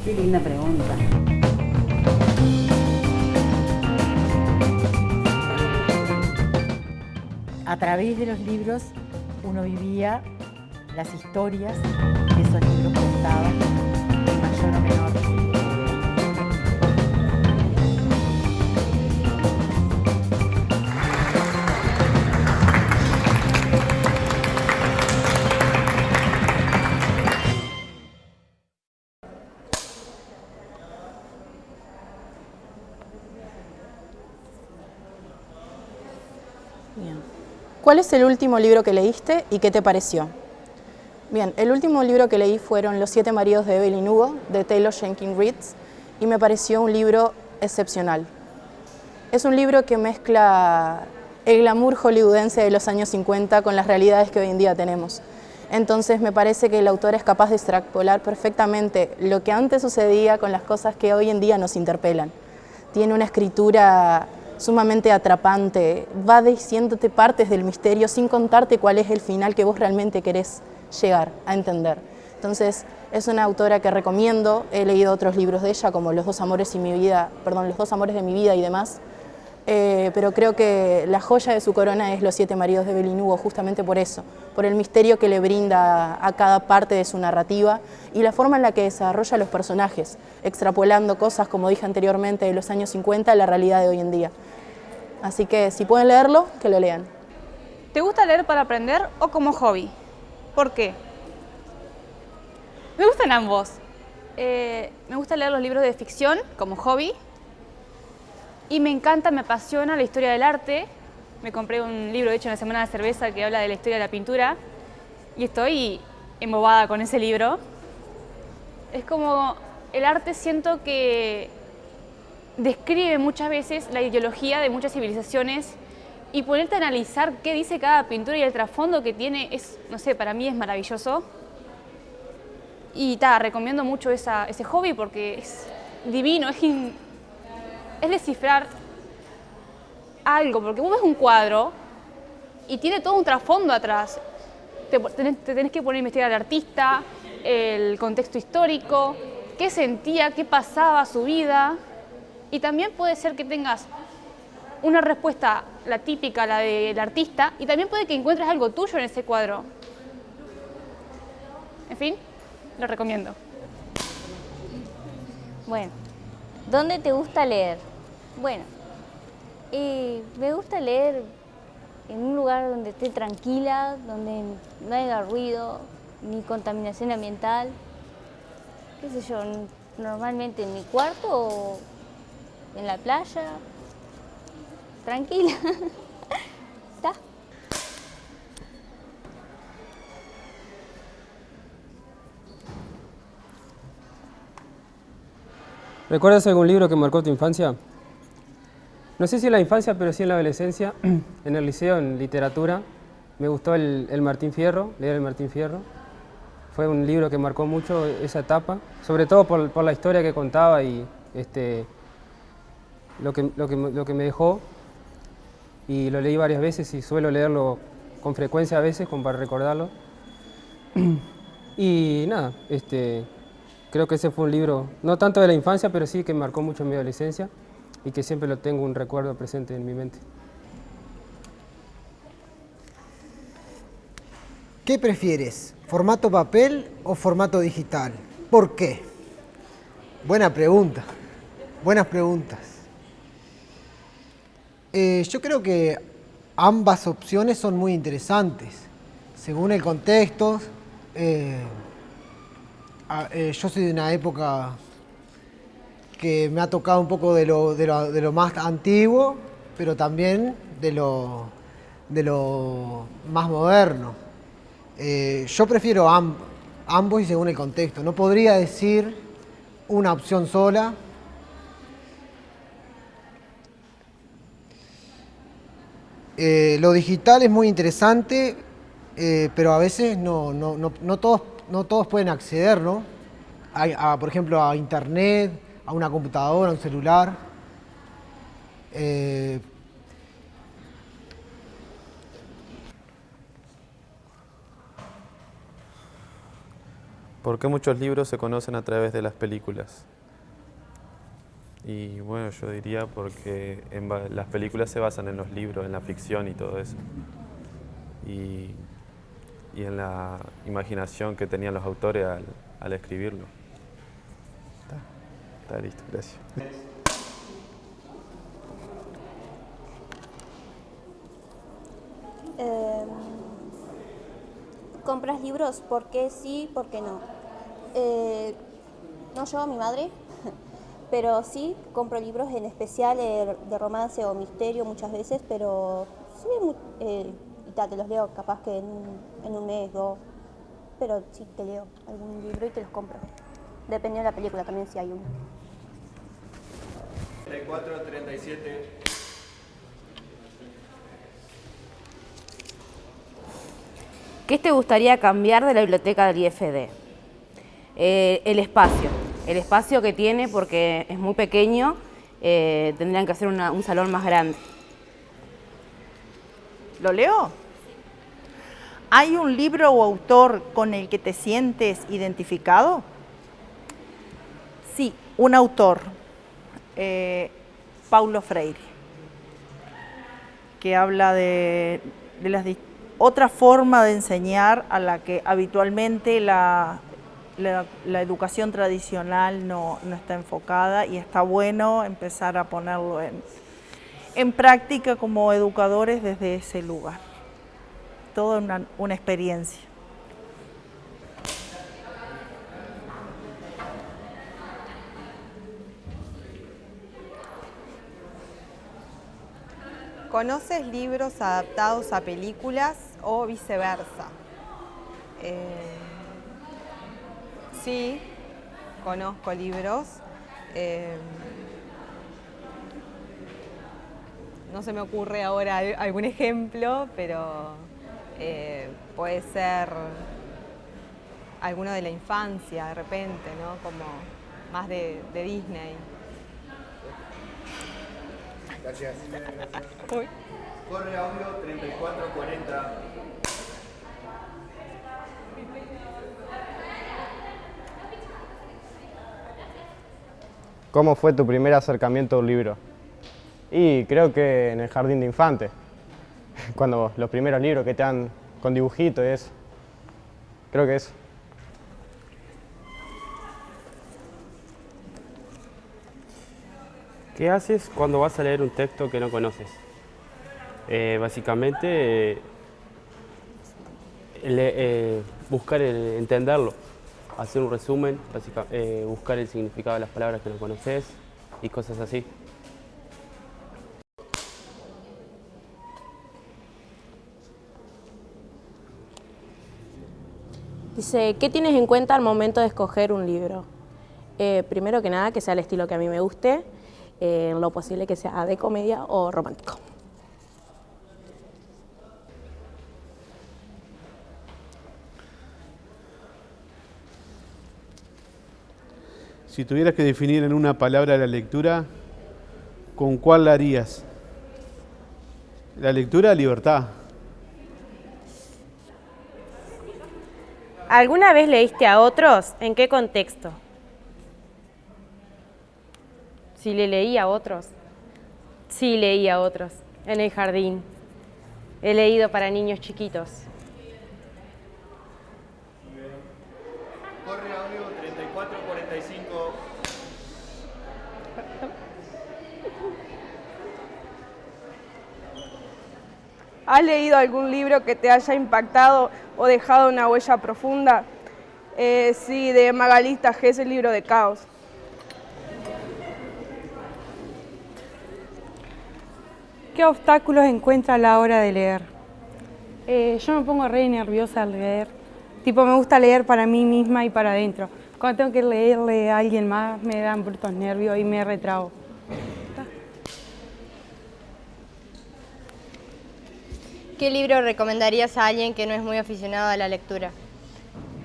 Qué linda pregunta. A través de los libros uno vivía las historias que esos libros contaban, en mayor o menor medida. Bien. ¿Cuál es el último libro que leíste y qué te pareció? Bien, el último libro que leí fueron Los 7 maridos de Evelyn Hugo, de Taylor Jenkins Reid, y me pareció un libro excepcional. Es un libro que mezcla el glamour hollywoodense de los años 50 con las realidades que hoy en día tenemos. Entonces me parece que el autor es capaz de extrapolar perfectamente lo que antes sucedía con las cosas que hoy en día nos interpelan. Tiene una escritura sumamente atrapante, va diciéndote partes del misterio sin contarte cuál es el final que vos realmente querés llegar a entender. Entonces es una autora que recomiendo, he leído otros libros de ella como Los dos amores de mi vida y demás, pero creo que la joya de su corona es Los 7 maridos de Evelyn Hugo, justamente por eso, por el misterio que le brinda a cada parte de su narrativa y la forma en la que desarrolla los personajes, extrapolando cosas, como dije anteriormente, de los años 50 a la realidad de hoy en día. Así que si pueden leerlo, que lo lean. ¿Te gusta leer para aprender o como hobby? ¿Por qué? Me gustan ambos. Me gusta leer los libros de ficción como hobby y me encanta, me apasiona la historia del arte. Me compré un libro hecho en la Semana de Cerveza que habla de la historia de la pintura y estoy embobada con ese libro. Es como el arte, siento que describe muchas veces la ideología de muchas civilizaciones y ponerte a analizar qué dice cada pintura y el trasfondo que tiene es, no sé, para mí es maravilloso. Y recomiendo mucho ese hobby porque es divino, es descifrar algo, porque vos ves un cuadro y tiene todo un trasfondo atrás. Te tenés que poner a investigar al artista, el contexto histórico, qué sentía, qué pasaba, su vida. Y también puede ser que tengas una respuesta, la típica, la del artista, y también puede que encuentres algo tuyo en ese cuadro. En fin, lo recomiendo. Bueno, ¿dónde te gusta leer? Bueno, me gusta leer en un lugar donde esté tranquila, donde no haya ruido, ni contaminación ambiental. Qué sé yo, normalmente en mi cuarto o en la playa, tranquila. ¿Está? ¿Recuerdas algún libro que marcó tu infancia? No sé si en la infancia, pero sí en la adolescencia. En el liceo, en literatura, me gustó el Martín Fierro, leer el Martín Fierro. Fue un libro que marcó mucho esa etapa, sobre todo por la historia que contaba y lo que me dejó. Y lo leí varias veces y suelo leerlo con frecuencia a veces, como para recordarlo. Y nada, creo que ese fue un libro, no tanto de la infancia, pero sí que marcó mucho mi adolescencia y que siempre lo tengo un recuerdo presente en mi mente. ¿Qué prefieres? ¿Formato papel o formato digital? ¿Por qué? Buena pregunta. Buenas preguntas. Yo creo que ambas opciones son muy interesantes. Según el contexto, yo soy de una época que me ha tocado un poco de lo más antiguo, pero también de lo más moderno. Yo prefiero ambos y según el contexto. No podría decir una opción sola. Lo digital es muy interesante, pero a veces no todos pueden acceder, ¿no? Por ejemplo, a internet, a una computadora, a un celular. ¿Por qué muchos libros se conocen a través de las películas? Y bueno, yo diría porque las películas se basan en los libros, en la ficción y todo eso. Y en la imaginación que tenían los autores al escribirlo. Está listo, gracias. ¿Compras libros? ¿Por qué sí, por qué no? No yo, mi madre, pero sí compro libros, en especial de romance o misterio muchas veces, pero sí, y te los leo capaz que en un mes, dos, pero sí te leo algún libro y te los compro. Depende de la película también si hay uno. 34, 37. ¿Qué te gustaría cambiar de la biblioteca del IFD? El espacio que tiene, porque es muy pequeño, tendrían que hacer un salón más grande. ¿Lo leo? ¿Hay un libro o autor con el que te sientes identificado? Sí, un autor, Paulo Freire, que habla de otra forma de enseñar a la que habitualmente la educación tradicional no está enfocada, y está bueno empezar a ponerlo en práctica como educadores desde ese lugar. Toda una experiencia. ¿Conoces libros adaptados a películas o viceversa? Sí, conozco libros. No se me ocurre ahora algún ejemplo, pero puede ser alguno de la infancia de repente, ¿no? Como más de Disney. Gracias. Uy. Corre audio 3440. ¿Cómo fue tu primer acercamiento a un libro? Y creo que en el jardín de infantes, cuando los primeros libros que te dan con dibujitos y eso. Creo que eso. ¿Qué haces cuando vas a leer un texto que no conoces? Básicamente, buscar entenderlo, hacer un resumen, buscar el significado de las palabras que no conoces y cosas así. Dice, ¿qué tienes en cuenta al momento de escoger un libro? Primero que nada, que sea el estilo que a mí me guste, en lo posible que sea de comedia o romántico. Si tuvieras que definir en una palabra la lectura, ¿con cuál la harías? La lectura, libertad. ¿Alguna vez leíste a otros? ¿En qué contexto? Si le leí a otros. Sí, leí a otros. En el jardín. He leído para niños chiquitos. Corre audio 3445. ¿Has leído algún libro que te haya impactado o dejado una huella profunda? Sí, de Magalí Tajés, el libro de Caos. ¿Qué obstáculos encuentra a la hora de leer? Yo me pongo re nerviosa al leer. Tipo, me gusta leer para mí misma y para adentro. Cuando tengo que leerle a alguien más, me dan brutos nervios y me retrago. ¿Qué libro recomendarías a alguien que no es muy aficionado a la lectura?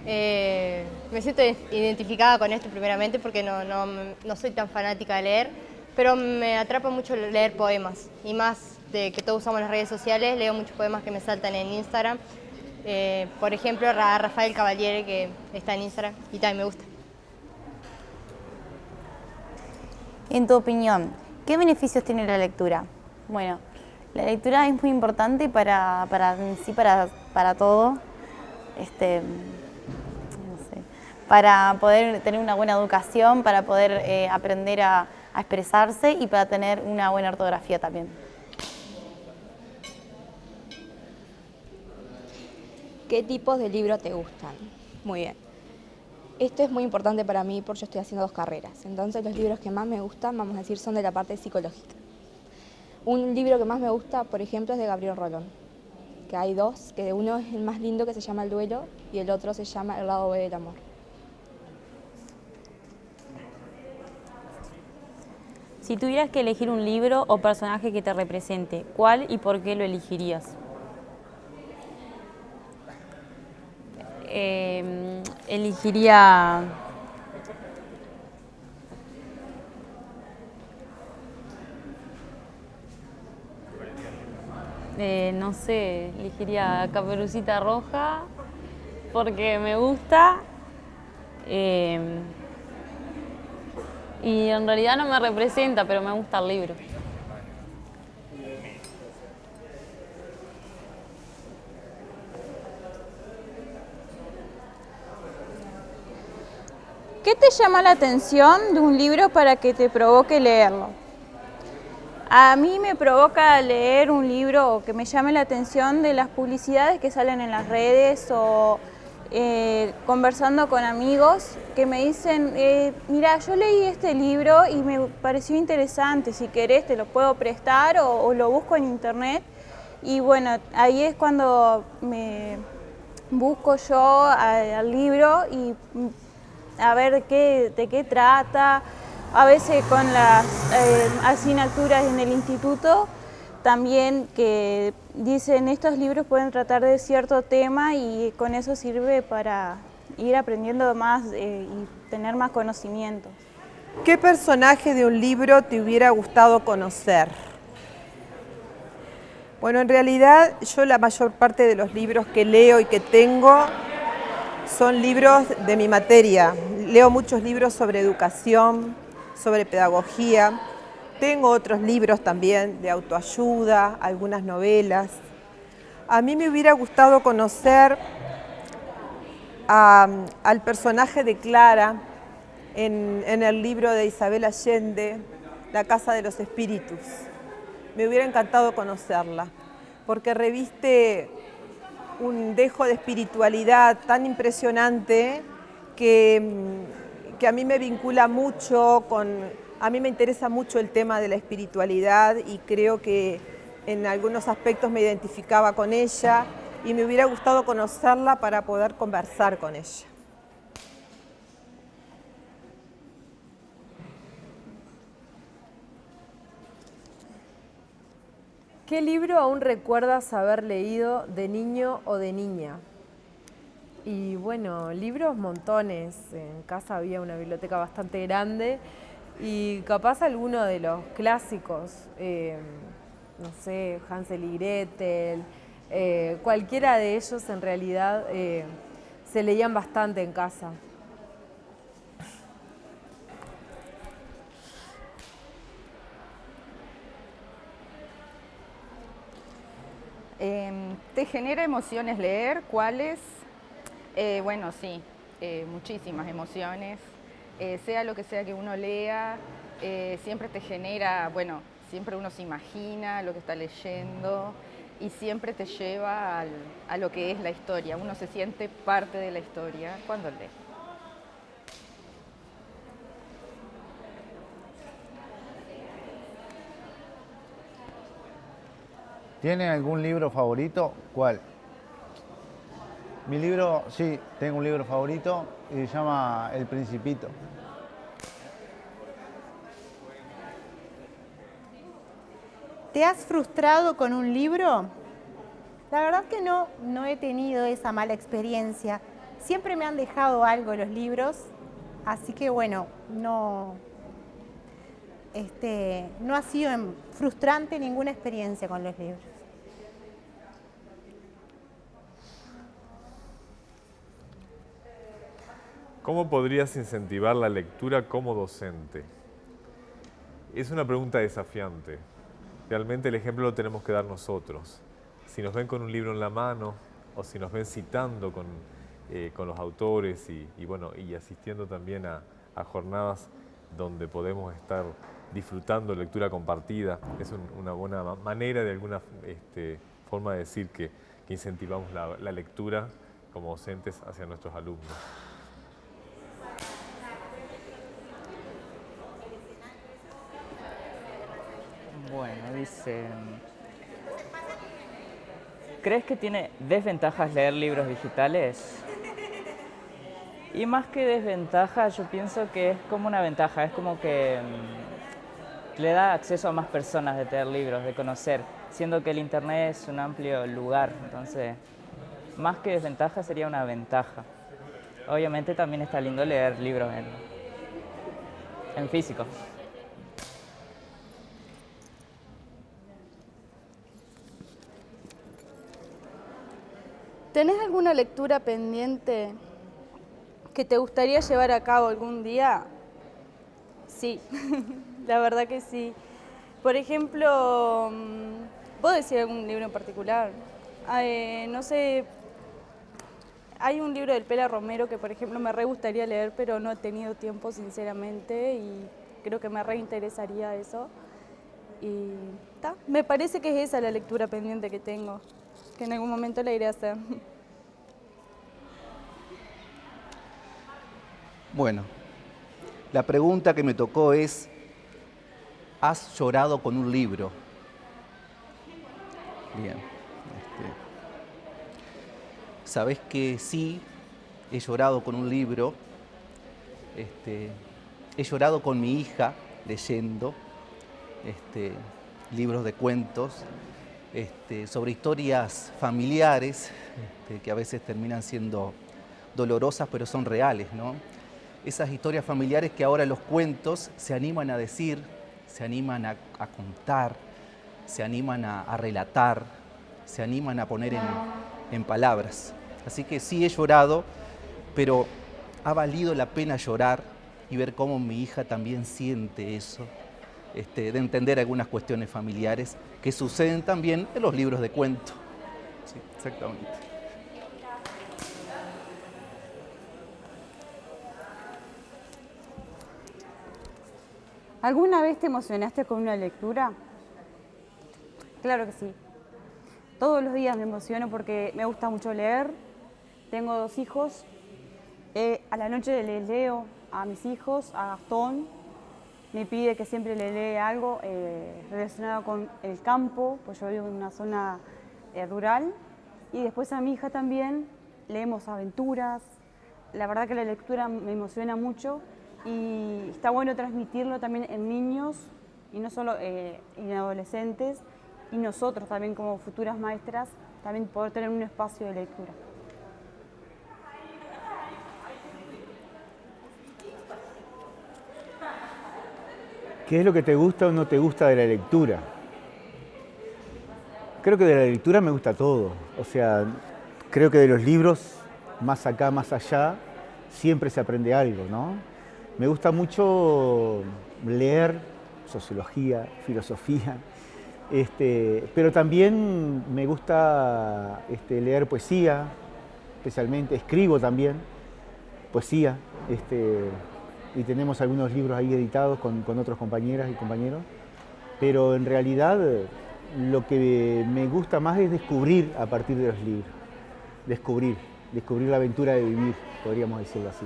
Me siento identificada con esto primeramente porque no soy tan fanática de leer, pero me atrapa mucho leer poemas, y más de que todos usamos las redes sociales, leo muchos poemas que me saltan en Instagram, Por ejemplo, a Rafael Cavaliere, que está en Instagram y también me gusta. En tu opinión, ¿qué beneficios tiene la lectura? Bueno, la lectura es muy importante para todo. No sé, para poder tener una buena educación, para poder aprender a expresarse y para tener una buena ortografía también. ¿Qué tipos de libros te gustan? Muy bien. Esto es muy importante para mí porque yo estoy haciendo 2 carreras. Entonces los libros que más me gustan, vamos a decir, son de la parte psicológica. Un libro que más me gusta, por ejemplo, es de Gabriel Rolón. Que hay 2, que uno es el más lindo, que se llama El duelo, y el otro se llama El lado B del amor. Si tuvieras que elegir un libro o personaje que te represente, ¿cuál y por qué lo elegirías? Elegiría no sé, elegiría Caperucita Roja porque me gusta y en realidad no me representa, pero me gusta el libro. ¿Qué te llama la atención de un libro para que te provoque leerlo? A mí me provoca leer un libro o que me llame la atención de las publicidades que salen en las redes o conversando con amigos que me dicen, mira, yo leí este libro y me pareció interesante, si querés te lo puedo prestar o lo busco en internet. Y bueno, ahí es cuando me busco yo al libro y a ver de qué trata. A veces con las asignaturas en el instituto también que dicen estos libros pueden tratar de cierto tema y con eso sirve para ir aprendiendo más y tener más conocimientos. ¿Qué personaje de un libro te hubiera gustado conocer? Bueno, en realidad yo la mayor parte de los libros que leo y que tengo son libros de mi materia. Leo muchos libros sobre educación, sobre pedagogía. Tengo otros libros también de autoayuda, algunas novelas. A mí me hubiera gustado conocer al personaje de Clara en el libro de Isabel Allende, La Casa de los Espíritus. Me hubiera encantado conocerla, porque reviste un dejo de espiritualidad tan impresionante que a mí me vincula mucho a mí me interesa mucho el tema de la espiritualidad y creo que en algunos aspectos me identificaba con ella y me hubiera gustado conocerla para poder conversar con ella. ¿Qué libro aún recuerdas haber leído de niño o de niña? Y bueno, libros montones. En casa había una biblioteca bastante grande y capaz alguno de los clásicos, no sé, Hansel y Gretel, cualquiera de ellos en realidad se leían bastante en casa. ¿Te genera emociones leer? ¿Cuáles? Bueno, sí, muchísimas emociones. Sea lo que sea que uno lea, siempre te genera, bueno, siempre uno se imagina lo que está leyendo y siempre te lleva a lo que es la historia. Uno se siente parte de la historia cuando lee. ¿Tiene algún libro favorito? ¿Cuál? Mi libro, sí, tengo un libro favorito y se llama El Principito. ¿Te has frustrado con un libro? La verdad que no he tenido esa mala experiencia. Siempre me han dejado algo los libros, así que bueno, no ha sido frustrante ninguna experiencia con los libros. ¿Cómo podrías incentivar la lectura como docente? Es una pregunta desafiante. Realmente el ejemplo lo tenemos que dar nosotros. Si nos ven con un libro en la mano o si nos ven citando con los autores y asistiendo también a jornadas donde podemos estar disfrutando lectura compartida, es una buena manera de alguna forma de decir que incentivamos la lectura como docentes hacia nuestros alumnos. Bueno, dice, ¿crees que tiene desventajas leer libros digitales? Y más que desventajas, yo pienso que es como una ventaja, es como que le da acceso a más personas de tener libros, de conocer, siendo que el internet es un amplio lugar, entonces más que desventaja sería una ventaja. Obviamente también está lindo leer libros en físico. ¿Tenés alguna lectura pendiente que te gustaría llevar a cabo algún día? Sí, la verdad que sí. Por ejemplo, ¿puedo decir algún libro en particular? No sé, hay un libro del Pela Romero que, por ejemplo, me re gustaría leer, pero no he tenido tiempo, sinceramente, y creo que me re interesaría eso. Y me parece que es esa la lectura pendiente que tengo, que en algún momento la iré a hacer. Bueno, la pregunta que me tocó es, ¿has llorado con un libro? Bien. Sabés que sí, he llorado con un libro. He llorado con mi hija leyendo libros de cuentos sobre historias familiares que a veces terminan siendo dolorosas, pero son reales, ¿no? Esas historias familiares que ahora los cuentos se animan a decir, se animan a contar, se animan a relatar, se animan a poner en palabras. Así que sí he llorado, pero ha valido la pena llorar y ver cómo mi hija también siente eso, de entender algunas cuestiones familiares que suceden también en los libros de cuento. Sí, exactamente. ¿Alguna vez te emocionaste con una lectura? Claro que sí. Todos los días me emociono porque me gusta mucho leer. Tengo 2 hijos. A la noche les leo a mis hijos, a Gastón. Me pide que siempre le lea algo relacionado con el campo, pues yo vivo en una zona rural. Y después a mi hija también leemos aventuras. La verdad que la lectura me emociona mucho. Y está bueno transmitirlo también en niños y no solo en adolescentes, y nosotros también como futuras maestras también poder tener un espacio de lectura. ¿Qué es lo que te gusta o no te gusta de la lectura? Creo que de la lectura me gusta todo. O sea, creo que de los libros, más acá, más allá, siempre se aprende algo, ¿no? Me gusta mucho leer sociología, filosofía, pero también me gusta leer poesía, especialmente, escribo también poesía, y tenemos algunos libros ahí editados con otros compañeras y compañeros, pero en realidad lo que me gusta más es descubrir a partir de los libros, descubrir la aventura de vivir, podríamos decirlo así.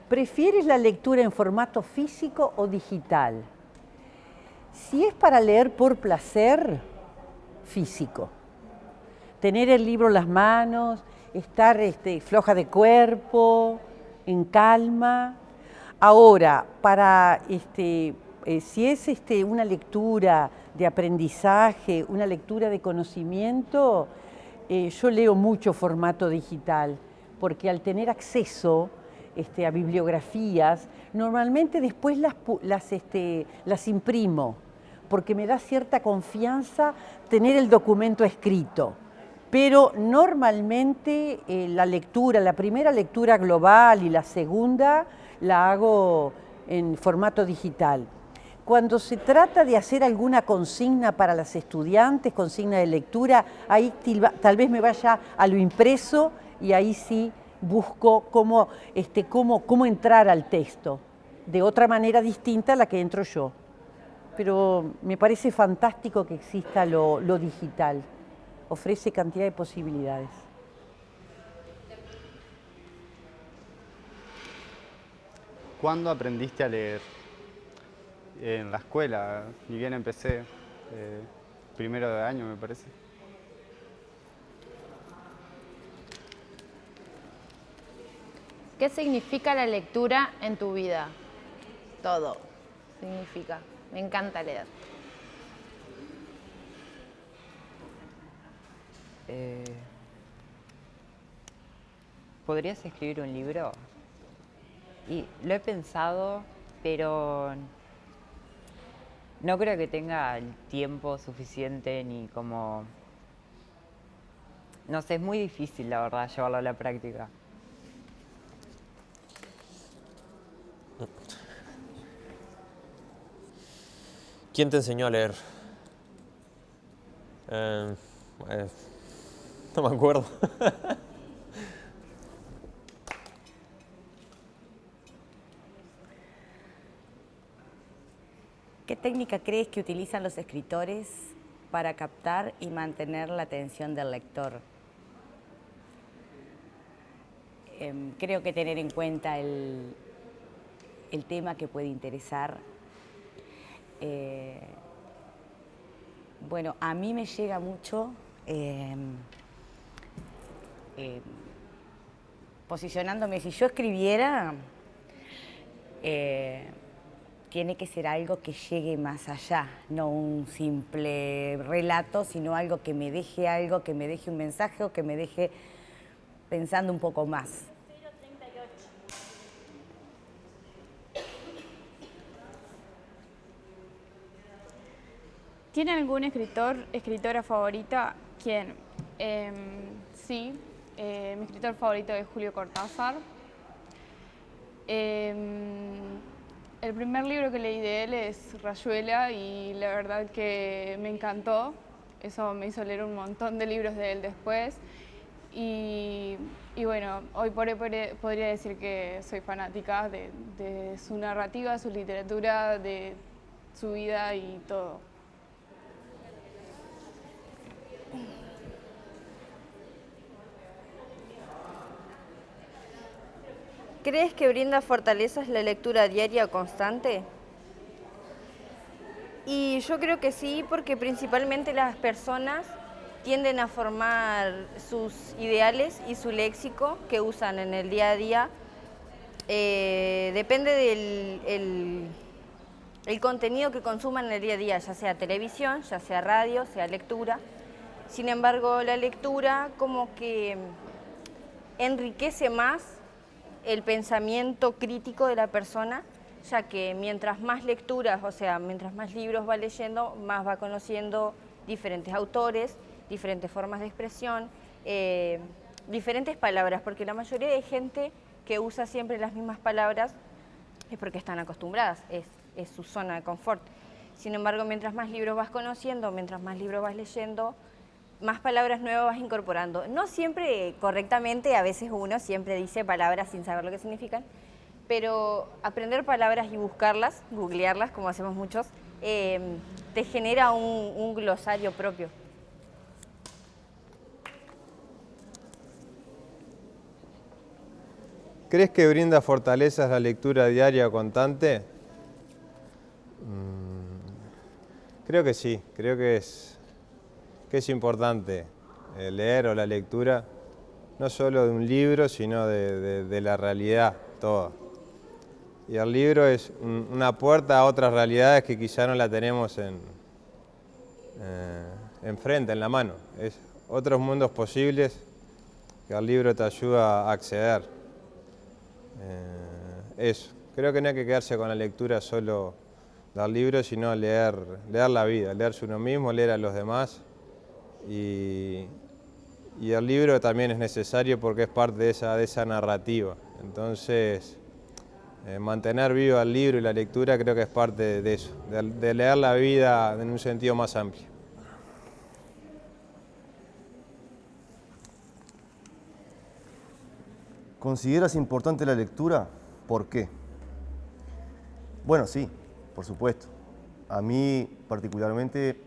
¿Prefieres la lectura en formato físico o digital? Si es para leer por placer, físico. Tener el libro en las manos, estar floja de cuerpo, en calma. Ahora, si es una lectura de aprendizaje, una lectura de conocimiento, yo leo mucho formato digital, porque al tener acceso a bibliografías, normalmente después las imprimo, porque me da cierta confianza tener el documento escrito. Pero normalmente la primera lectura global y la segunda la hago en formato digital. Cuando se trata de hacer alguna consigna para las estudiantes, consigna de lectura, ahí tal vez me vaya a lo impreso y ahí sí busco cómo entrar al texto, de otra manera distinta a la que entro yo. Pero me parece fantástico que exista lo digital, ofrece cantidad de posibilidades. ¿Cuándo aprendiste a leer? En la escuela, ni bien empecé, primero de año me parece. ¿Qué significa la lectura en tu vida? Todo significa. Me encanta leer. ¿Podrías escribir un libro? Y lo he pensado, pero no creo que tenga el tiempo suficiente ni como... No sé, es muy difícil, la verdad, llevarlo a la práctica. ¿Quién te enseñó a leer? No me acuerdo. ¿Qué técnica crees que utilizan los escritores para captar y mantener la atención del lector? Creo que tener en cuenta el tema que puede interesar. Bueno, a mí me llega mucho posicionándome, si yo escribiera, tiene que ser algo que llegue más allá, no un simple relato, sino algo que me deje un mensaje o que me deje pensando un poco más. ¿Tiene algún escritora favorita? ¿Quién? Sí, mi escritor favorito es Julio Cortázar. El primer libro que leí de él es Rayuela y la verdad que me encantó. Eso me hizo leer un montón de libros de él después. Y bueno, hoy por hoy podría decir que soy fanática de su narrativa, su literatura, de su vida y todo. ¿Crees que brinda fortalezas la lectura diaria o constante? Y yo creo que sí, porque principalmente las personas tienden a formar sus ideales y su léxico que usan en el día a día. Depende del el contenido que consuman en el día a día, ya sea televisión, ya sea radio, sea lectura. Sin embargo, la lectura como que enriquece más el pensamiento crítico de la persona, ya que mientras más lecturas, o sea, mientras más libros va leyendo, más va conociendo diferentes autores, diferentes formas de expresión, diferentes palabras, porque la mayoría de gente que usa siempre las mismas palabras es porque están acostumbradas, es su zona de confort. Sin embargo, mientras más libros vas conociendo, mientras más libros vas leyendo, más palabras nuevas vas incorporando. No siempre correctamente, a veces uno siempre dice palabras sin saber lo que significan, pero aprender palabras y buscarlas, googlearlas, como hacemos muchos, te genera un glosario propio. ¿Crees que brinda fortalezas la lectura diaria o constante? Creo que sí, creo que es importante leer o la lectura, no solo de un libro, sino de la realidad toda. Y el libro es una puerta a otras realidades que quizá no la tenemos enfrente, en la mano. Es otros mundos posibles que el libro te ayuda a acceder. Eso, creo que no hay que quedarse con la lectura solo del libro, sino leer la vida, leerse uno mismo, leer a los demás. Y el libro también es necesario porque es parte de esa narrativa. Entonces, mantener vivo el libro y la lectura creo que es parte de eso, de leer la vida en un sentido más amplio. ¿Consideras importante la lectura? ¿Por qué? Bueno, sí, por supuesto. A mí particularmente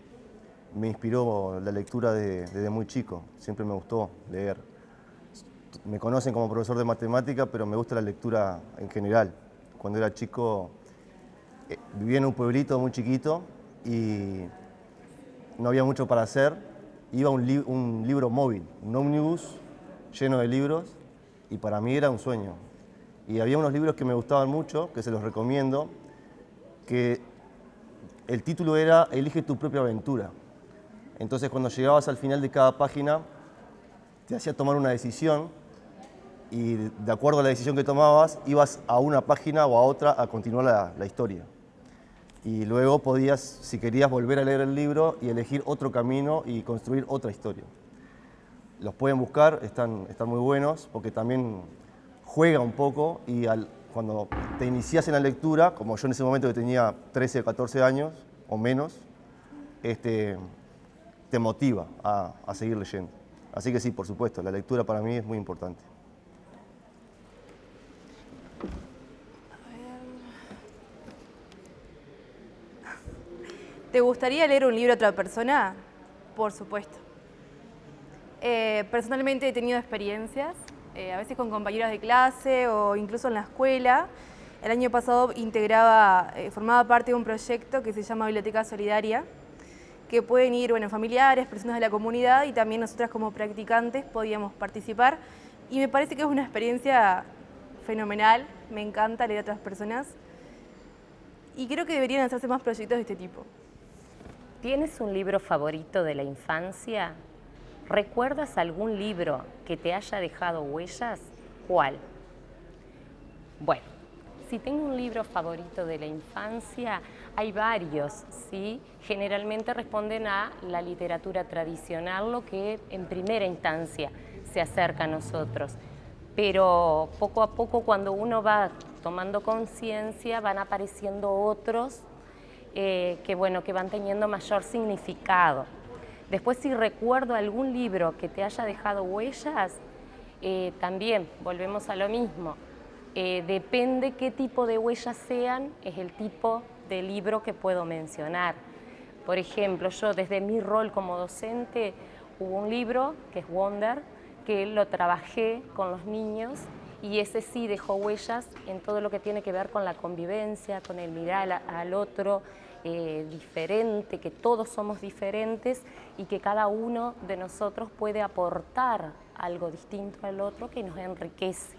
me inspiró la lectura desde muy chico. Siempre me gustó leer. Me conocen como profesor de matemática, pero me gusta la lectura en general. Cuando era chico vivía en un pueblito muy chiquito y no había mucho para hacer. Iba a un libro móvil, un ómnibus lleno de libros, y para mí era un sueño. Y había unos libros que me gustaban mucho, que se los recomiendo, que el título era Elige tu propia aventura. Entonces cuando llegabas al final de cada página, te hacía tomar una decisión y de acuerdo a la decisión que tomabas, ibas a una página o a otra a continuar la historia. Y luego podías, si querías, volver a leer el libro y elegir otro camino y construir otra historia. Los pueden buscar, están muy buenos porque también juega un poco y cuando te inicias en la lectura, como yo en ese momento que tenía 13 o 14 años o menos, te motiva a seguir leyendo. Así que sí, por supuesto, la lectura para mí es muy importante. ¿Te gustaría leer un libro a otra persona? Por supuesto. Personalmente he tenido experiencias, a veces con compañeros de clase o incluso en la escuela. El año pasado formaba parte de un proyecto que se llama Biblioteca Solidaria, que pueden ir familiares, personas de la comunidad y también nosotras como practicantes podíamos participar. Y me parece que es una experiencia fenomenal, me encanta leer a otras personas y creo que deberían hacerse más proyectos de este tipo. ¿Tienes un libro favorito de la infancia? ¿Recuerdas algún libro que te haya dejado huellas? ¿Cuál? Bueno, si tengo un libro favorito de la infancia, hay varios, ¿sí? Generalmente responden a la literatura tradicional, lo que en primera instancia se acerca a nosotros. Pero poco a poco, cuando uno va tomando conciencia, van apareciendo otros que van teniendo mayor significado. Después, si recuerdo algún libro que te haya dejado huellas, también volvemos a lo mismo. Depende qué tipo de huellas sean, es el tipo de libro que puedo mencionar. Por ejemplo, yo desde mi rol como docente, hubo un libro que es Wonder, que lo trabajé con los niños y ese sí dejó huellas en todo lo que tiene que ver con la convivencia, con el mirar al otro diferente, que todos somos diferentes y que cada uno de nosotros puede aportar algo distinto al otro que nos enriquece.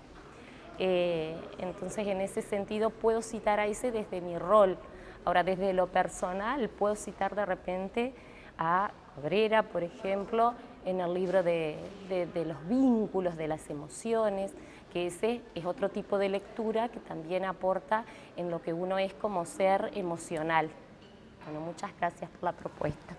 Entonces, en ese sentido, puedo citar a ese desde mi rol. Ahora, desde lo personal, puedo citar de repente a Cabrera, por ejemplo, en el libro de los vínculos, de las emociones, que ese es otro tipo de lectura que también aporta en lo que uno es como ser emocional. Bueno, muchas gracias por la propuesta.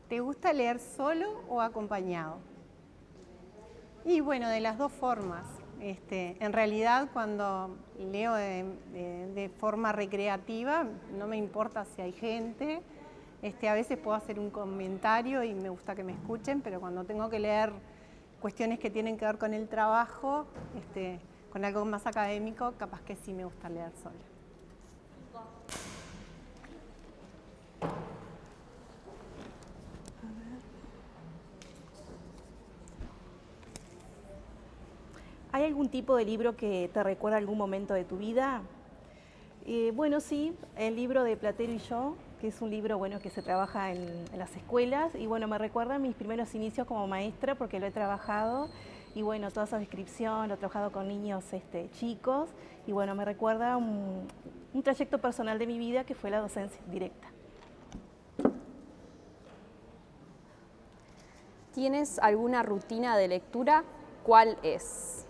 ¿Te gusta leer solo o acompañado? Y bueno, de las dos formas. En realidad, cuando leo de forma recreativa, no me importa si hay gente. A veces puedo hacer un comentario y me gusta que me escuchen, pero cuando tengo que leer cuestiones que tienen que ver con el trabajo, con algo más académico, capaz que sí me gusta leer sola. ¿Hay algún tipo de libro que te recuerda algún momento de tu vida? Bueno, sí, el libro de Platero y yo, que es un libro que se trabaja en las escuelas y me recuerda a mis primeros inicios como maestra porque lo he trabajado y toda esa descripción, lo he trabajado con niños chicos y me recuerda un trayecto personal de mi vida que fue la docencia directa. ¿tienes alguna rutina de lectura? ¿Cuál es?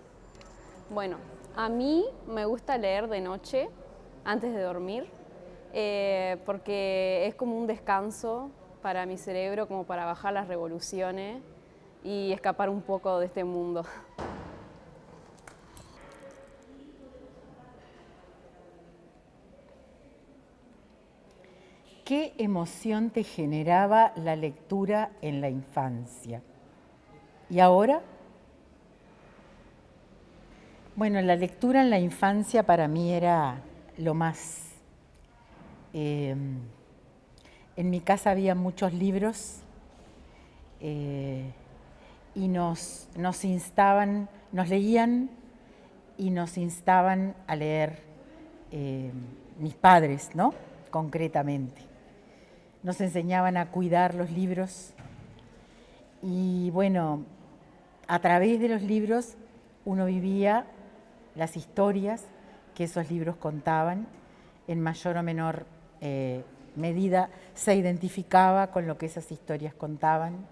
Bueno, a mí me gusta leer de noche, antes de dormir, porque es como un descanso para mi cerebro, como para bajar las revoluciones y escapar un poco de este mundo. ¿Qué emoción te generaba la lectura en la infancia? ¿Y ahora? Bueno, la lectura en la infancia para mí era lo más. En mi casa había muchos libros y nos instaban, nos leían y nos instaban a leer mis padres, ¿no? Concretamente. Nos enseñaban a cuidar los libros y bueno, a través de los libros uno vivía las historias que esos libros contaban, en mayor o menor medida se identificaba con lo que esas historias contaban.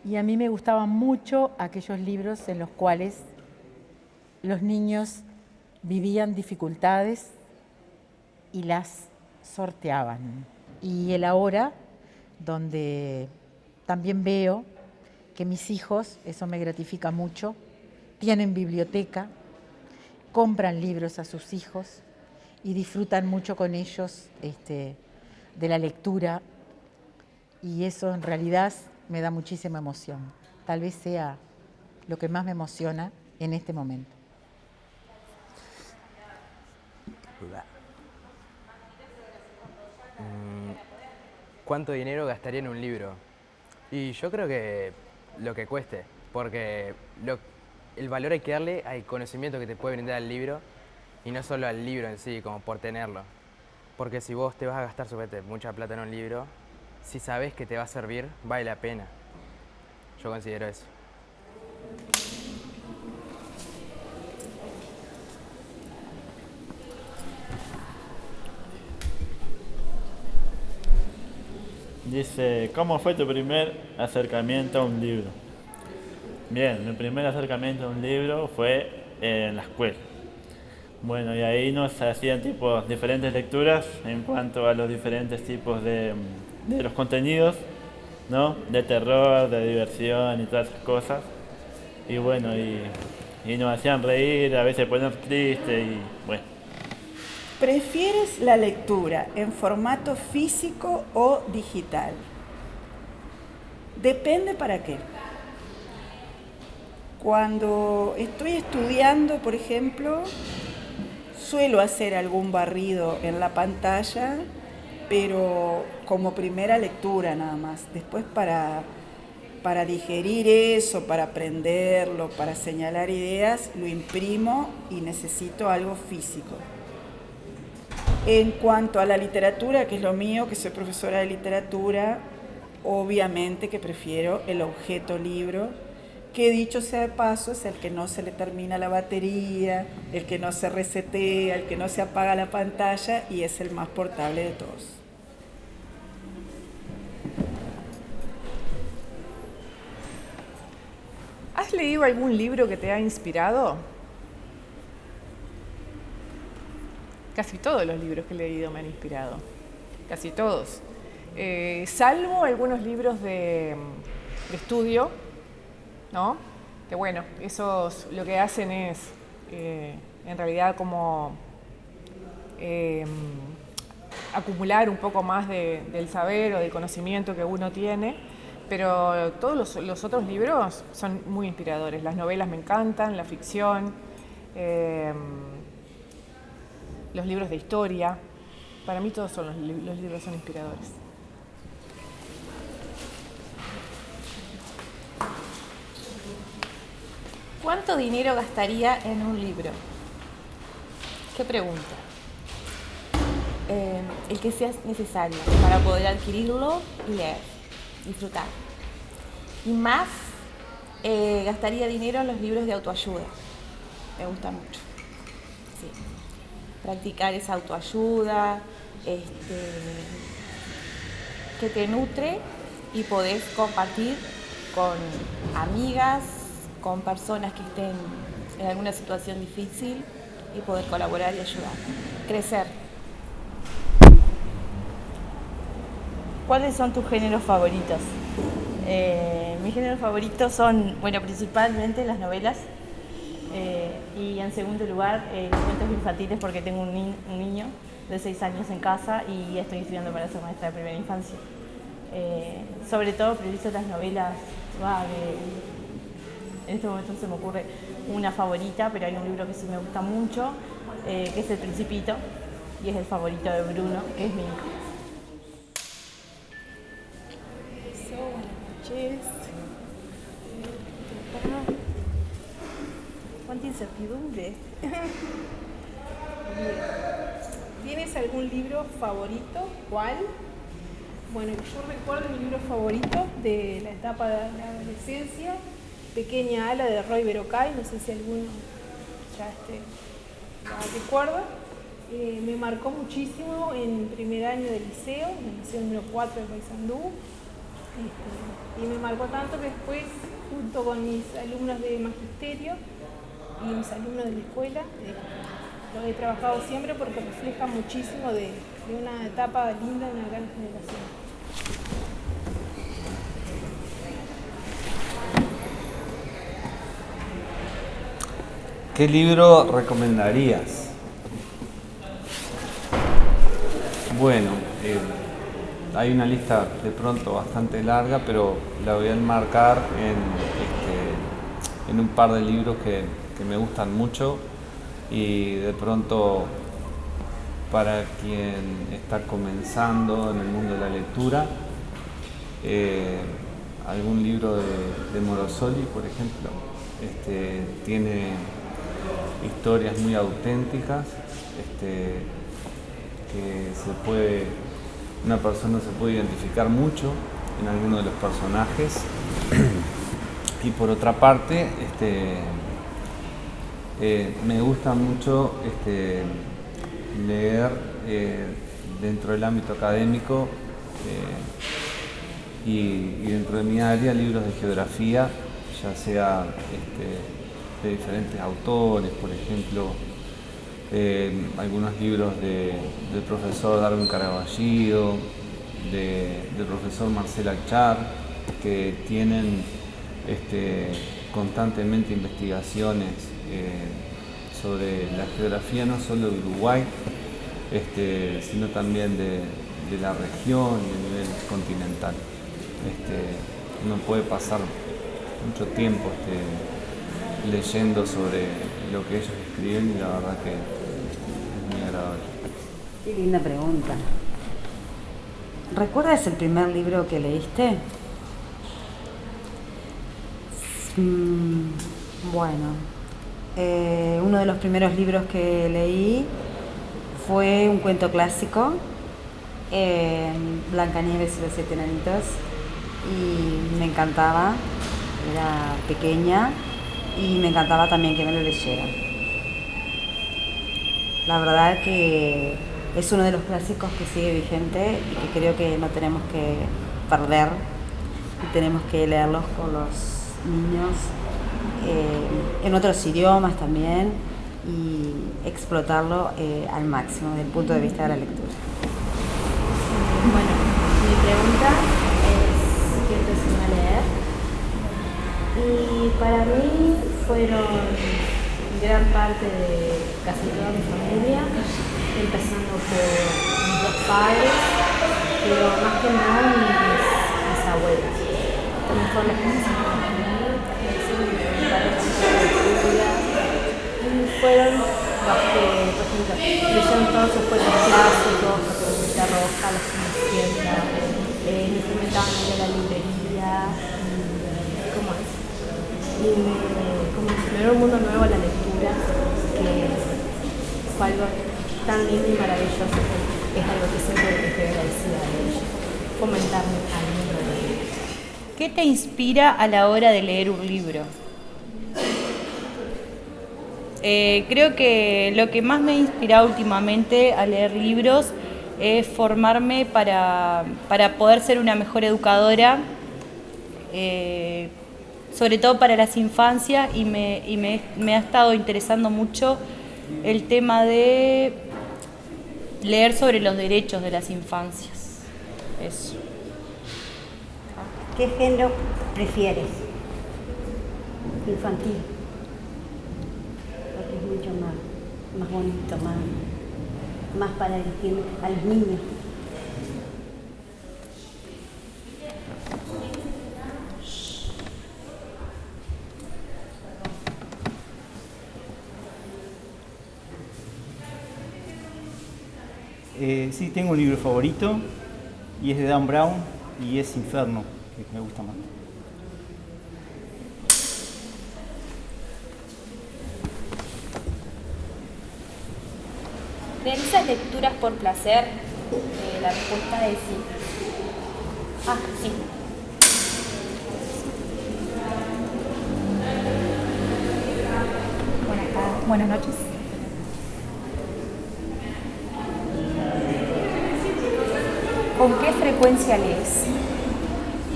Y a mí me gustaban mucho aquellos libros en los cuales los niños vivían dificultades y las sorteaban. Y el ahora, donde también veo que mis hijos, eso me gratifica mucho, tienen biblioteca, compran libros a sus hijos y disfrutan mucho con ellos de la lectura, y eso en realidad me da muchísima emoción. Tal vez sea lo que más me emociona en este momento. ¿Cuánto dinero gastaría en un libro? Y yo creo que lo que cueste, porque el valor hay que darle al conocimiento que te puede brindar el libro y no solo al libro en sí, como por tenerlo. Porque si vos te vas a gastar mucha plata en un libro, si sabes que te va a servir, vale la pena. Yo considero eso. Dice, ¿cómo fue tu primer acercamiento a un libro? Bien, mi primer acercamiento a un libro fue en la escuela. Bueno, y ahí nos hacían diferentes lecturas en cuanto a los diferentes tipos de los contenidos, ¿no? De terror, de diversión y todas esas cosas. Y bueno, y nos hacían reír, a veces poner triste y bueno. ¿Prefieres la lectura en formato físico o digital? Depende para qué. Cuando estoy estudiando, por ejemplo, suelo hacer algún barrido en la pantalla, pero como primera lectura nada más. Después para digerir eso, para aprenderlo, para señalar ideas, lo imprimo y necesito algo físico. En cuanto a la literatura, que es lo mío, que soy profesora de literatura, obviamente que prefiero el objeto libro, que dicho sea de paso es el que no se le termina la batería, el que no se resetea, el que no se apaga la pantalla y es el más portable de todos. ¿Has leído algún libro que te ha inspirado? Casi todos los libros que he leído me han inspirado, casi todos. Salvo algunos libros de estudio, ¿no? Que bueno, esos lo que hacen es, en realidad, como acumular un poco más del saber o del conocimiento que uno tiene, pero todos los otros libros son muy inspiradores. Las novelas me encantan, la ficción, los libros de historia. Para mí todos los libros son inspiradores. ¿Cuánto dinero gastaría en un libro? ¿Qué pregunta? El que sea necesario para poder adquirirlo y leer, disfrutar. Y más, gastaría dinero en los libros de autoayuda. Me gusta mucho. Sí. Practicar esa autoayuda, que te nutre y podés compartir con amigas, con personas que estén en alguna situación difícil y poder colaborar y ayudar. Crecer. ¿Cuáles son tus géneros favoritos? Mis géneros favoritos son, bueno, principalmente las novelas y en segundo lugar los cuentos infantiles porque tengo un niño de 6 años en casa y estoy estudiando para ser maestra de primera infancia. Sobre todo priorizo las novelas, en este momento no se me ocurre una favorita, pero hay un libro que sí me gusta mucho, que es El Principito, y es el favorito de Bruno, que es mi hijo. Buenas noches. Cuánta incertidumbre. ¿Tienes algún libro favorito? ¿Cuál? Bueno, yo recuerdo mi libro favorito de la etapa de la adolescencia, Pequeña Ala, de Roy Berocay, no sé si alguno ya la recuerda. Me marcó muchísimo en primer año del liceo, en el liceo número 4 de Paysandú. Y me marcó tanto que después, junto con mis alumnos de magisterio y mis alumnos de la escuela, lo he trabajado siempre porque refleja muchísimo de una etapa linda de una gran generación. ¿Qué libro recomendarías? Bueno, hay una lista de pronto bastante larga, pero la voy a enmarcar en un par de libros que me gustan mucho y de pronto para quien está comenzando en el mundo de la lectura, algún libro de Morosoli, por ejemplo, tiene historias muy auténticas que una persona se puede identificar mucho en alguno de los personajes. Y por otra parte, me gusta mucho leer dentro del ámbito académico y dentro de mi área libros de geografía, ya sea de diferentes autores, por ejemplo, algunos libros del profesor Darwin Caraballo, del profesor Marcel Achar, que tienen constantemente investigaciones sobre la geografía no solo de Uruguay, sino también de la región y a nivel continental. Uno puede pasar mucho tiempo leyendo sobre lo que ellos escriben y la verdad que es muy agradable. Qué linda pregunta. ¿Recuerdas el primer libro que leíste? Bueno, uno de los primeros libros que leí fue un cuento clásico, Blancanieves y los 7 enanitos, y me encantaba, era pequeña y me encantaba también que me lo leyeran. La verdad que es uno de los clásicos que sigue vigente y que creo que no tenemos que perder y tenemos que leerlos con los niños en otros idiomas también y explotarlo al máximo desde el punto de vista de la lectura. Bueno, mi pregunta es ¿qué te enseñó a leer? Y para mí fueron gran parte de casi toda mi familia, empezando por mis dos padres, pero más que nada mis abuelos. También fueron los que me enseñaron a leer, y fueron los que, por ejemplo, leyeron todos sus cuentos clásicos, Caperucita Roja, La Cenicienta, me invitaban a ir a la librería, ¿cómo es? Y como enseñaron un mundo nuevo a la lectura, que fue algo tan lindo y maravilloso que es algo que siempre estoy agradecida de ellos, fomentarme al mundo de la lectura. ¿Qué te inspira a la hora de leer un libro? Creo que lo que más me ha inspirado últimamente a leer libros es formarme para poder ser una mejor educadora sobre todo para las infancias, y me ha estado interesando mucho el tema de leer sobre los derechos de las infancias. Eso. ¿Qué género prefieres? Infantil. Porque es mucho más bonito, más para dirigir a los niños. Sí, tengo un libro favorito y es de Dan Brown y es Inferno, que me gusta más. ¿Realizas lecturas por placer? La respuesta es sí. Ah, sí. Buenas noches. ¿Con qué frecuencia lees?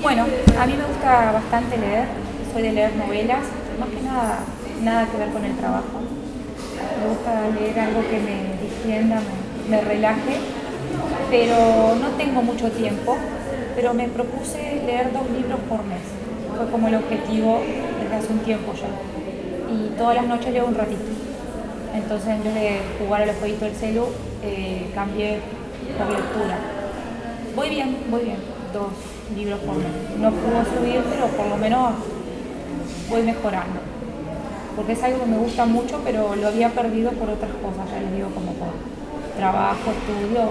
Bueno, a mí me gusta bastante leer. Soy de leer novelas, más que nada que ver con el trabajo. Me gusta leer algo que me distienda, me relaje, pero no tengo mucho tiempo, pero me propuse leer 2 libros por mes. Fue como el objetivo desde hace un tiempo ya. Y todas las noches leo un ratito. Entonces, en vez de jugar a los jueguitos del celu, cambié por lectura. Voy bien, 2 libros por mes. No puedo subir, pero por lo menos voy mejorando. Porque es algo que me gusta mucho, pero lo había perdido por otras cosas, ya les digo, como por trabajo, estudio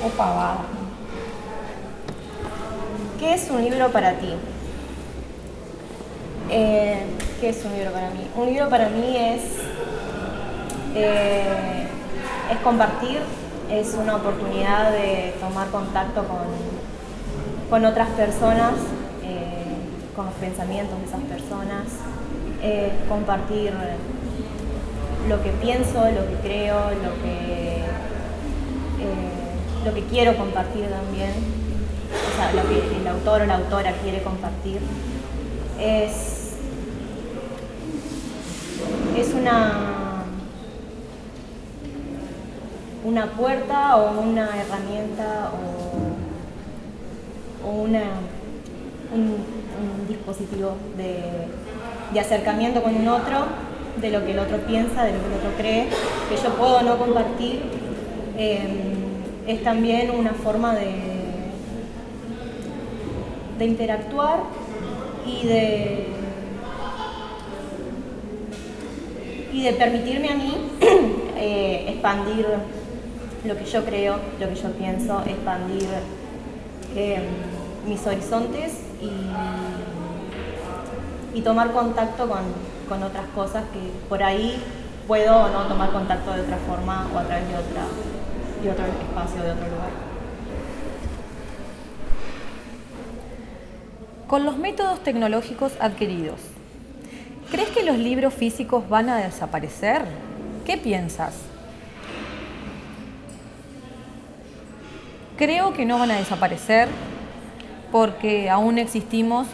o pavada. ¿Qué es un libro para ti? ¿Qué es un libro para mí? Un libro para mí es compartir, es una oportunidad de tomar contacto con otras personas, con los pensamientos de esas personas, compartir lo que pienso, lo que creo, lo que quiero compartir también, o sea, lo que el autor o la autora quiere compartir. Es una puerta o una herramienta o un dispositivo de acercamiento con un otro, de lo que el otro piensa, de lo que el otro cree, que yo puedo no compartir. Es también una forma de interactuar y de permitirme a mí expandir lo que yo creo, lo que yo pienso, expandir mis horizontes y tomar contacto con otras cosas que por ahí puedo o no tomar contacto de otra forma o a través de otro espacio, de otro lugar. Con los métodos tecnológicos adquiridos, ¿crees que los libros físicos van a desaparecer? ¿Qué piensas? Creo que no van a desaparecer porque aún existimos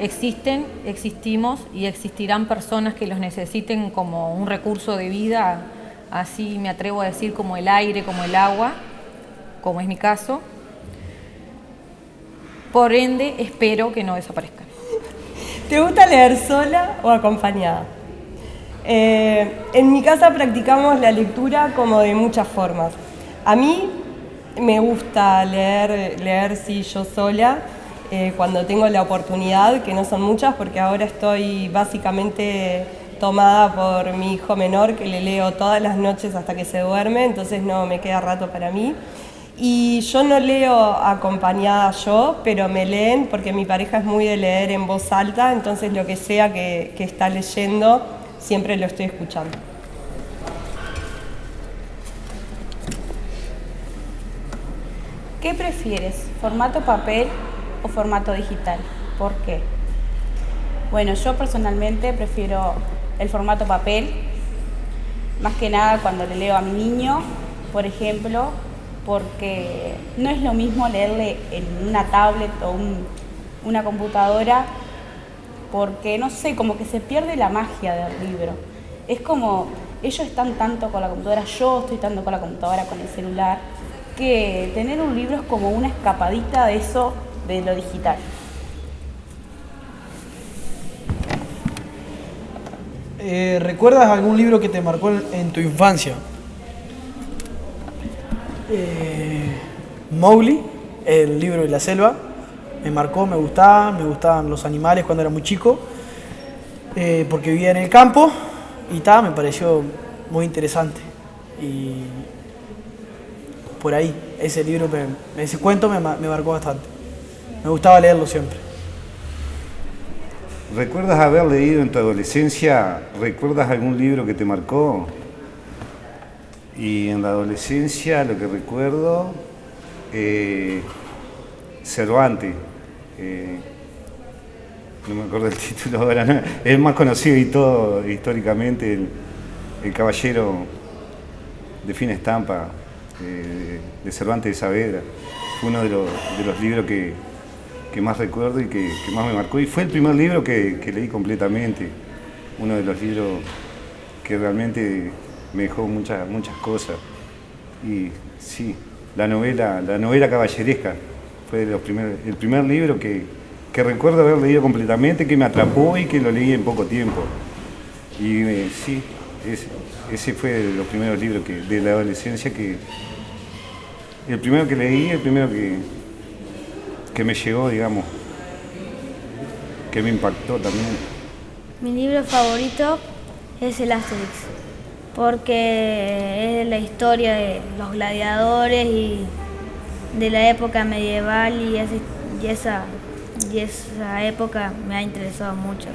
existimos y existirán personas que los necesiten como un recurso de vida, así me atrevo a decir, como el aire, como el agua, como es mi caso. Por ende, espero que no desaparezcan. ¿Te gusta leer sola o acompañada? En mi casa practicamos la lectura como de muchas formas. A mí me gusta leer sí, yo sola, cuando tengo la oportunidad, que no son muchas, porque ahora estoy básicamente tomada por mi hijo menor, que le leo todas las noches hasta que se duerme, entonces no me queda rato para mí. Y yo no leo acompañada yo, pero me leen porque mi pareja es muy de leer en voz alta, entonces lo que sea que está leyendo, siempre lo estoy escuchando. ¿Qué prefieres, formato papel o formato digital? ¿Por qué? Bueno, yo personalmente prefiero el formato papel, más que nada cuando le leo a mi niño, por ejemplo, porque no es lo mismo leerle en una tablet una computadora porque, no sé, como que se pierde la magia del libro. Es como, ellos están tanto con la computadora, yo estoy tanto con la computadora, con el celular, que tener un libro es como una escapadita de eso, de lo digital. ¿Recuerdas algún libro que te marcó en tu infancia? Mowgli, el libro de la selva, me marcó, me gustaban los animales cuando era muy chico, porque vivía en el campo y me pareció muy interesante. Y por ahí, ese libro, ese cuento me marcó bastante. Me gustaba leerlo siempre. ¿Recuerdas haber leído en tu adolescencia, recuerdas algún libro que te marcó? Y en la adolescencia lo que recuerdo, Cervantes, no me acuerdo el título ahora, ¿no? Es más conocido y todo históricamente, el Caballero de fina estampa, de Cervantes de Saavedra. Fue uno de los libros que más recuerdo y que más me marcó, y fue el primer libro que leí completamente, uno de los libros que realmente me dejó muchas cosas. Y sí, la novela caballeresca fue el primer libro que recuerdo haber leído completamente, que me atrapó y que lo leí en poco tiempo. Y sí, ese fue de los primeros libros de la adolescencia el primero que leí, el primero que me llegó, digamos, que me impactó también. Mi libro favorito es el Asterix, porque es la historia de los gladiadores y de la época medieval, y esa época me ha interesado mucho.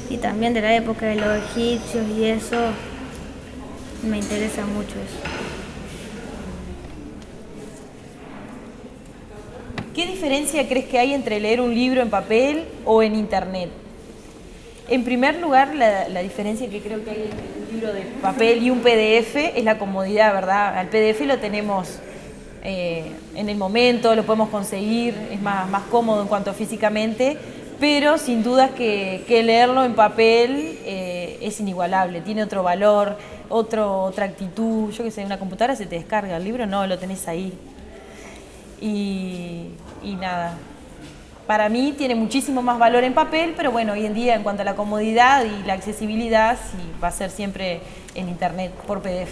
Y también de la época de los egipcios y eso, me interesa mucho eso. ¿Qué diferencia crees que hay entre leer un libro en papel o en internet? En primer lugar, la diferencia que creo que hay entre un libro de papel y un PDF es la comodidad, ¿verdad? Al PDF lo tenemos en el momento, lo podemos conseguir, es más cómodo en cuanto físicamente, pero sin duda que leerlo en papel es inigualable, tiene otro valor, otra actitud. Yo qué sé, en una computadora se te descarga, el libro no, lo tenés ahí. Y nada, para mí tiene muchísimo más valor en papel, pero bueno, hoy en día en cuanto a la comodidad y la accesibilidad, sí, va a ser siempre en internet, por PDF.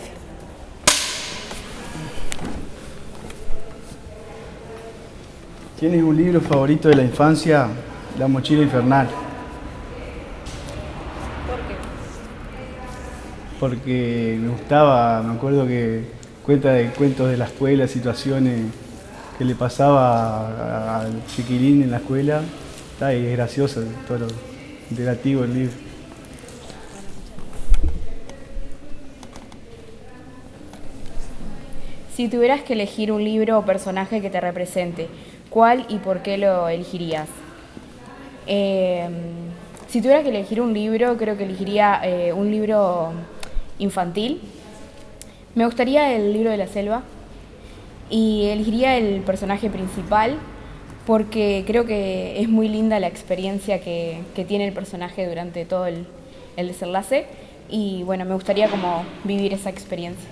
¿Tienes un libro favorito de la infancia? La mochila infernal. ¿Por qué? Porque me gustaba, me acuerdo que cuenta de cuentos de la escuela, situaciones que le pasaba al chiquilín en la escuela, y es gracioso todo lo interactivo del libro. Si tuvieras que elegir un libro o personaje que te represente, ¿cuál y por qué lo elegirías? Si tuviera que elegir un libro, creo que elegiría un libro infantil. Me gustaría el libro de la selva. Y elegiría el personaje principal porque creo que es muy linda la experiencia que tiene el personaje durante todo el desenlace, y bueno, me gustaría como vivir esa experiencia.